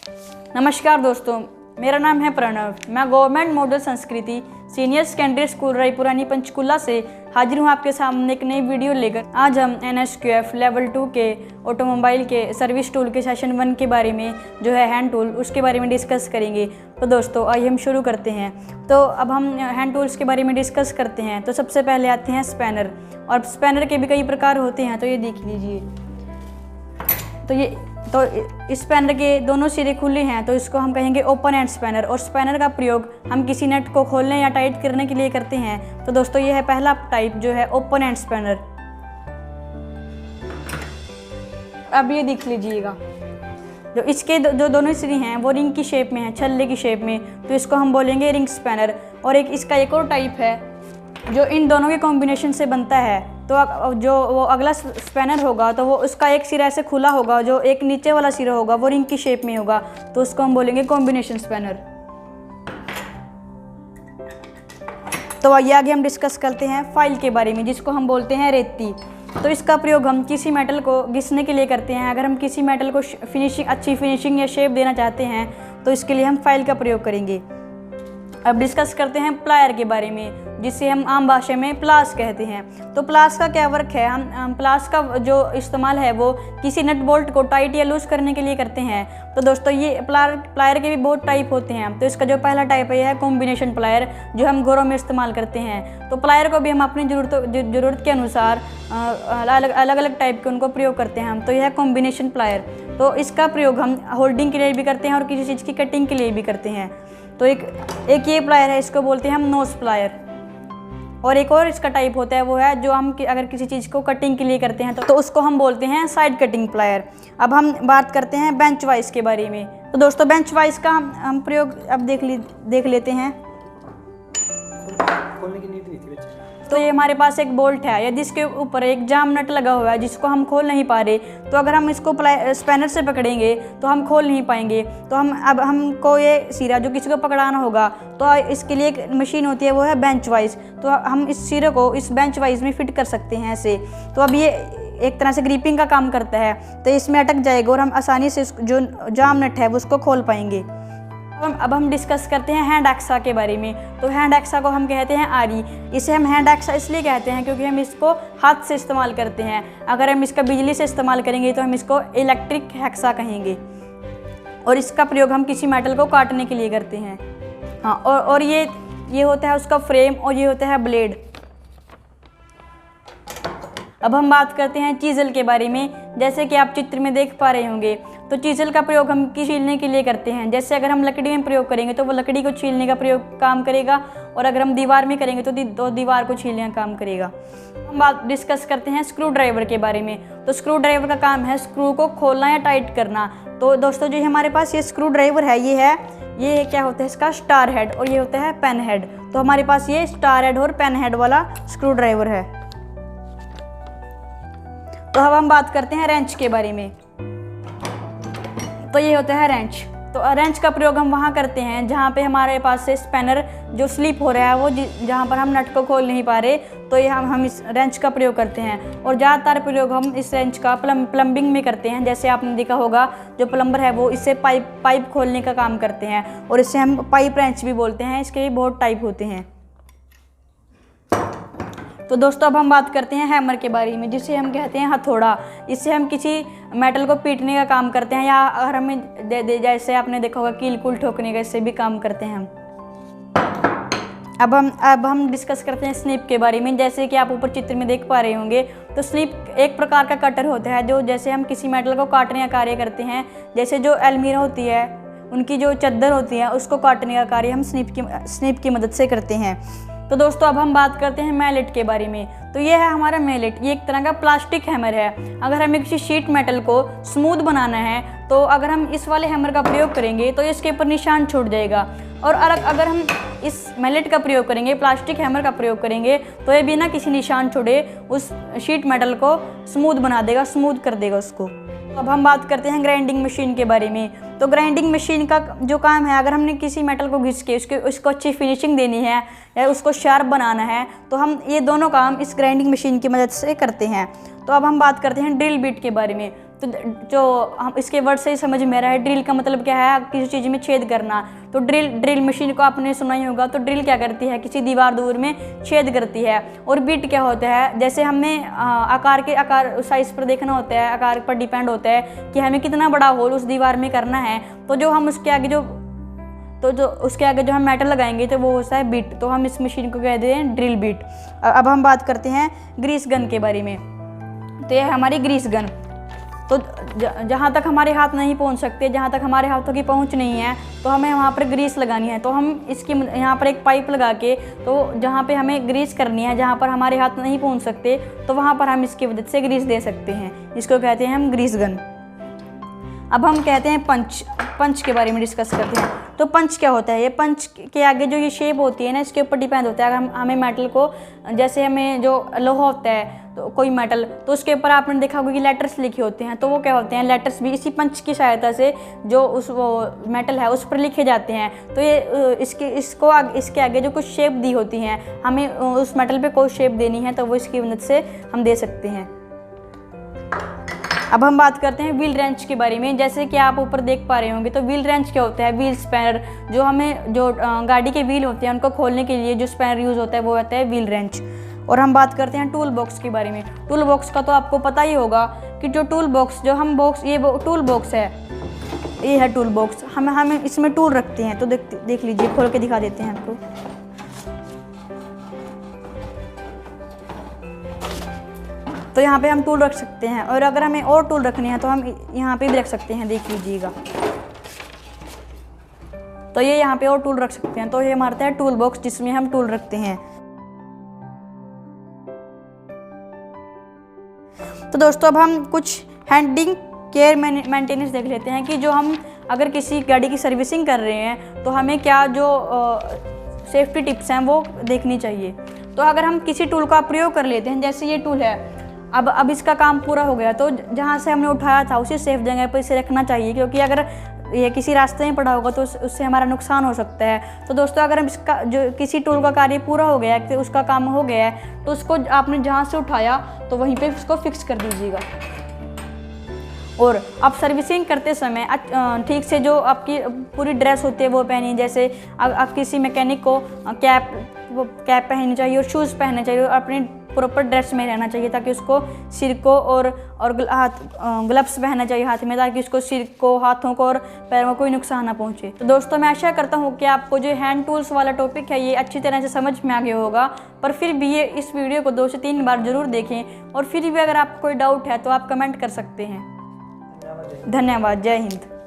नमस्कार दोस्तों, मेरा नाम है प्रणव। मैं government model Sanskriti senior secondary school Raipurani Panchkula से हाजिर हूँ आपके सामने एक नई वीडियो लेकर। आज हम NSQF लेवल 2 के ऑटोमोबाइल के सर्विस टूल के सेशन 1 के बारे में जो है हैंड टूल उसके बारे में डिस्कस करेंगे। तो दोस्तों आइए हम शुरू करते हैं। तो अब हम हैंड टूल्स के बारे में डिस्कस करते हैं। तो सबसे पहले आते हैं स्पैनर, और स्पैनर के भी कई प्रकार होते हैं। तो ये देख लीजिए, तो इस स्पैनर के दोनों सिरे खुले हैं, तो इसको हम कहेंगे ओपन एंड स्पैनर। और स्पैनर का प्रयोग हम किसी नट को खोलने या टाइट करने के लिए करते हैं। तो दोस्तों ये है पहला टाइप जो है ओपन एंड स्पैनर। अब ये देख लीजिएगा, जो इसके जो दोनों सिरे हैं वो रिंग की शेप में है, छल्ले की शेप में, तो इसको हम बोलेंगे रिंग स्पैनर। और इसका एक और टाइप है जो इन दोनों के कॉम्बिनेशन से बनता है। तो जो वो अगला स्पैनर होगा तो वो उसका एक सिरा ऐसे खुला होगा, जो एक नीचे वाला सिरा होगा वो रिंग की शेप में होगा, तो उसको हम बोलेंगे कॉम्बिनेशन स्पैनर। तो आइए आगे हम डिस्कस करते हैं फाइल के बारे में, जिसको हम बोलते हैं रेती। तो इसका प्रयोग हम किसी मेटल को घिसने के लिए करते हैं। अगर हम किसी मेटल को अच्छी फिनिशिंग या शेप देना चाहते हैं तो इसके लिए हम फाइल का प्रयोग करेंगे। अब डिस्कस करते हैं प्लायर के बारे में, जिसे हम आम भाषा में प्लास कहते हैं। तो प्लास का क्या वर्क है? हम प्लास का जो इस्तेमाल है वो किसी नट बोल्ट को टाइट या लूज करने के लिए करते हैं। तो दोस्तों ये प्लायर के भी बहुत टाइप होते हैं। तो इसका जो पहला टाइप है यह है कॉम्बिनेशन प्लायर, जो हम घरों में इस्तेमाल करते हैं। तो प्लायर को भी हम अपनी ज़रूरत के अनुसार अलग अलग टाइप के उनको प्रयोग करते हैं हम। तो यह है कॉम्बिनेशन प्लायर। तो इसका प्रयोग हम होल्डिंग के लिए भी करते हैं और किसी चीज़ की कटिंग के लिए भी करते हैं। तो एक ये प्लायर है, इसको बोलते हैं हम नोज प्लायर। और एक और इसका टाइप होता है, वो है जो हम अगर किसी चीज़ को कटिंग के लिए करते हैं तो उसको हम बोलते हैं साइड कटिंग प्लायर। अब हम बात करते हैं बेंच वाइज के बारे में। तो दोस्तों बेंच वाइज का हम प्रयोग अब देख लेते हैं। खोलने की नीड नहीं थी। तो ये हमारे पास एक बोल्ट है या जिसके ऊपर एक जाम नट लगा हुआ है, जिसको हम खोल नहीं पा रहे। तो अगर हम इसको स्पैनर से पकड़ेंगे तो हम खोल नहीं पाएंगे। तो हमको ये सिरा जो किसी को पकड़ाना होगा तो इसके लिए एक मशीन होती है, वो है बेंच वाइज। तो हम इस सिरे को इस बेंच वाइज में फिट कर सकते हैं ऐसे। तो अब ये एक तरह से ग्रिपिंग का काम करता है, तो इसमें अटक जाएगा और हम आसानी से जो जाम नट है वो उसको खोल पाएंगे। अब हम डिस्कस करते हैं हैंड एक्सा के बारे में। तो हैंड एक्सा को हम कहते हैं आरी। इसे हम हैंड एक्सा इसलिए कहते हैं क्योंकि हम इसको हाथ से इस्तेमाल करते हैं। अगर हम इसका बिजली से इस्तेमाल करेंगे तो हम इसको इलेक्ट्रिक हेक्सा कहेंगे। और इसका प्रयोग हम किसी मेटल को काटने के लिए करते हैं। हाँ, और ये होता है उसका फ्रेम, और ये होता है ब्लेड। अब हम बात करते हैं चीज़ल के बारे में। जैसे कि आप चित्र में देख पा रहे होंगे, तो चीज़ल का प्रयोग हम छीलने के लिए करते हैं। जैसे अगर हम लकड़ी में प्रयोग करेंगे तो वो लकड़ी को छीलने का प्रयोग काम करेगा, और अगर हम दीवार में करेंगे तो दीवार को छीलने का काम करेगा। हम बात डिस्कस करते हैं स्क्रू ड्राइवर के बारे में। तो स्क्रू ड्राइवर का काम है स्क्रू को खोलना या टाइट करना। तो दोस्तों जो हमारे पास ये स्क्रू ड्राइवर है, ये क्या होता है इसका स्टार हेड, और ये होता है पेन हेड। तो हमारे पास ये स्टार हेड और पेन हेड वाला स्क्रू ड्राइवर है। तो अब हम बात करते हैं रेंच के बारे में। तो ये होता है रेंच। तो रेंच का प्रयोग हम वहाँ करते हैं जहाँ पे हमारे पास से स्पैनर जो स्लिप हो रहा है, वो जहाँ पर हम नट को खोल नहीं पा रहे, तो ये हम इस रेंच का प्रयोग करते हैं। और ज़्यादातर प्रयोग हम इस रेंच का प्लम्बिंग में करते हैं। जैसे आपने देखा होगा जो प्लम्बर है वो इससे पाइप खोलने का काम करते हैं, और इससे हम पाइप रेंच भी बोलते हैं। इसके भी बहुत टाइप होते हैं। तो दोस्तों अब हम बात करते हैं हैमर के बारे में, जिसे हम कहते हैं हथौड़ा। इससे हम किसी मेटल को पीटने का काम करते हैं, या अगर हमें जैसे आपने देखा होगा कील कूल ठोकने का, इससे भी काम करते हैं हम। अब हम डिस्कस करते हैं स्निप के बारे में। जैसे कि आप ऊपर चित्र में देख पा रहे होंगे, तो स्निप एक प्रकार का कटर होता है जो जैसे हम किसी मेटल को काटने का कार्य करते हैं। जैसे जो अलमीरा होती है, उनकी जो चादर होती है, उसको काटने का कार्य हम स्निप की मदद से करते हैं। तो दोस्तों अब हम बात करते हैं मैलेट के बारे में। तो ये है हमारा मैलेट। ये एक तरह का प्लास्टिक हैमर है। अगर हमें किसी शीट मेटल को स्मूथ बनाना है तो अगर हम इस वाले हैमर का प्रयोग करेंगे तो इसके ऊपर निशान छूट जाएगा। और अगर हम इस मैलेट का प्रयोग करेंगे, प्लास्टिक हैमर का प्रयोग करेंगे, तो ये बिना किसी निशान छोड़े उस शीट मेटल को स्मूथ बना देगा, स्मूथ कर देगा उसको। अब हम बात करते हैं ग्राइंडिंग मशीन के बारे में। तो ग्राइंडिंग मशीन का जो काम है, अगर हमने किसी मेटल को घिस के उसको अच्छी फिनिशिंग देनी है या उसको शार्प बनाना है, तो हम ये दोनों काम इस ग्राइंडिंग मशीन की मदद से करते हैं। तो अब हम बात करते हैं ड्रिल बिट के बारे में। तो जो हम इसके वर्ड से ही समझ में आ रहा है, ड्रिल का मतलब क्या है, किसी चीज़ में छेद करना। तो ड्रिल मशीन को आपने सुना ही होगा। तो ड्रिल क्या करती है, किसी दीवार दूर में छेद करती है। और बीट क्या होता है, जैसे हमें आकार साइज़ पर देखना होता है, आकार पर डिपेंड होता है कि हमें कितना बड़ा होल उस दीवार में करना है। तो जो हम उसके आगे जो हम मेटल लगाएंगे तो वो होता है बीट। तो हम इस मशीन को कहते हैं ड्रिल बीट। अब हम बात करते हैं ग्रीस गन के बारे में। तो ये है हमारी ग्रीस गन। तो जहाँ तक हमारे हाथ नहीं पहुँच सकते, जहाँ तक हमारे हाथों की पहुँच नहीं है, तो हमें वहाँ पर ग्रीस लगानी है। तो हम इसकी यहाँ पर एक पाइप लगा के, तो जहाँ पे हमें ग्रीस करनी है, जहाँ पर हमारे हाथ नहीं पहुँच सकते, तो वहाँ पर हम इसकी मदद से ग्रीस दे सकते हैं। इसको कहते हैं हम ग्रीस गन। अब हम कहते हैं पंच के बारे में डिस्कस करते हैं। तो पंच क्या होता है, ये पंच के आगे जो ये शेप होती है ना, इसके ऊपर डिपेंड होता है। अगर हमें मेटल को, जैसे हमें जो लोहा होता है तो कोई मेटल, तो उसके ऊपर आपने देखा होगा कि लेटर्स लिखे होते हैं। तो वो क्या होते हैं, लेटर्स भी इसी पंच की सहायता से जो वो मेटल है उस पर लिखे जाते हैं। तो ये इसके आगे जो कुछ शेप दी होती हैं, हमें उस मेटल पे कोई शेप देनी है तो वो इसकी मदद से हम दे सकते हैं। अब हम बात करते हैं व्हील रेंच के बारे में। जैसे कि आप ऊपर देख पा रहे होंगे, तो व्हील रेंच क्या होता है, व्हील स्पैनर। जो गाड़ी के व्हील होते हैं उनको खोलने के लिए जो स्पैनर यूज़ होता है वो होता है व्हील रेंच। और हम बात करते हैं टूल बॉक्स के बारे में। टूल बॉक्स का तो आपको पता ही होगा कि जो टूल बॉक्स, जो हम बॉक्स, ये टूल बॉक्स है, ये है टूल बॉक्स। हम इसमें टूल रखते हैं। तो देख लीजिए, खोल के दिखा देते हैं आपको। तो यहाँ पे हम टूल रख सकते हैं, और अगर हमें और टूल रखने हैं तो हम यहाँ पे भी रख सकते हैं, देख लीजिएगा। तो ये यहाँ पे और टूल रख सकते हैं। तो ये हमारा है टूल बॉक्स, जिसमें हम टूल रखते हैं। तो दोस्तों, अब हम कुछ हैंडलिंग केयर मेंटेनेंस देख लेते हैं कि जो हम अगर किसी गाड़ी की सर्विसिंग कर रहे हैं तो हमें क्या जो सेफ्टी टिप्स हैं वो देखनी चाहिए। तो अगर हम किसी टूल का प्रयोग कर लेते हैं, जैसे ये टूल है, अब इसका काम पूरा हो गया, तो जहाँ से हमने उठाया था उसी सेफ जगह पर इसे रखना चाहिए, क्योंकि अगर ये किसी रास्ते में पड़ा होगा तो उससे हमारा नुकसान हो सकता है। तो दोस्तों, अगर हम इसका जो किसी टूल का कार्य पूरा हो गया है, उसका काम हो गया है, तो उसको आपने जहाँ से उठाया तो वहीं पे उसको फिक्स कर दीजिएगा। और आप सर्विसिंग करते समय ठीक से जो आपकी पूरी ड्रेस होती है वो पहनी। जैसे आप किसी मैकेनिक को कैप पहननी चाहिए और शूज़ पहनने चाहिए, और अपनी प्रॉपर ड्रेस में रहना चाहिए, ताकि उसको सिर को और ग्लव्स पहनना चाहिए हाथ में, ताकि उसको सिर को, हाथों को और पैरों को कोई नुकसान ना पहुंचे। तो दोस्तों, मैं आशा करता हूं कि आपको जो हैंड टूल्स वाला टॉपिक है ये अच्छी तरह से समझ में आ गया होगा। पर फिर भी इस वीडियो को 2 से 3 बार ज़रूर देखें, और फिर भी अगर आपको कोई डाउट है तो आप कमेंट कर सकते हैं। धन्यवाद। जय हिंद।